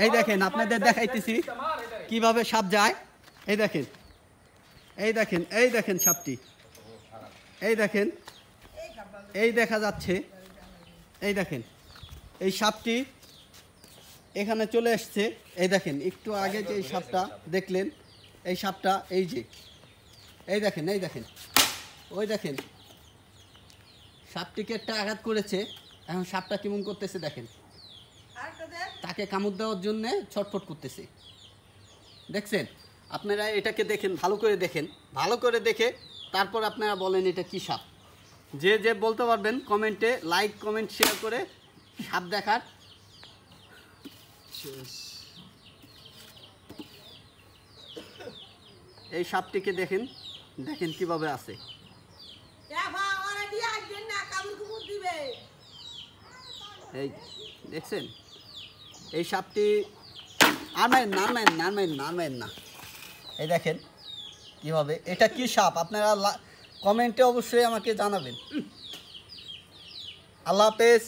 এই দেখেন আপনাদের দেখাইতেছি কিভাবে সাপ যায়। এই দেখেন, এই দেখেন, এই দেখেন সাপটি, এই দেখেন, এই দেখা যাচ্ছে, এই দেখেন এই সাপটি এখানে চলে আসছে। এই দেখেন একটু আগে যে এই সাপটা দেখলেন, এই সাপটা এই যে, এই দেখেন, এই দেখেন, ওই দেখেন সাপটিকে একটা আঘাত করেছে। এখন সাপটা কেমন করতেছে দেখেন, তাকে কামড় দেওয়ার জন্য ছটফট করতেছে। দেখছেন? আপনারা এটাকে দেখেন, ভালো করে দেখেন, ভালো করে দেখে তারপর আপনারা বলেন এটা কী সাপ। যে যে বলতে পারবেন কমেন্টে লাইক কমেন্ট শেয়ার করে সাপ দেখার। এই সাপটিকে দেখেন, দেখেন কিভাবে আছে। এই দেখছেন এই সাপটি, নামেন না। এই দেখেন কিভাবে, এটা কি সাপ আপনারা কমেন্টে অবশ্যই আমাকে জানাবেন। আল্লাহ হাফেজ।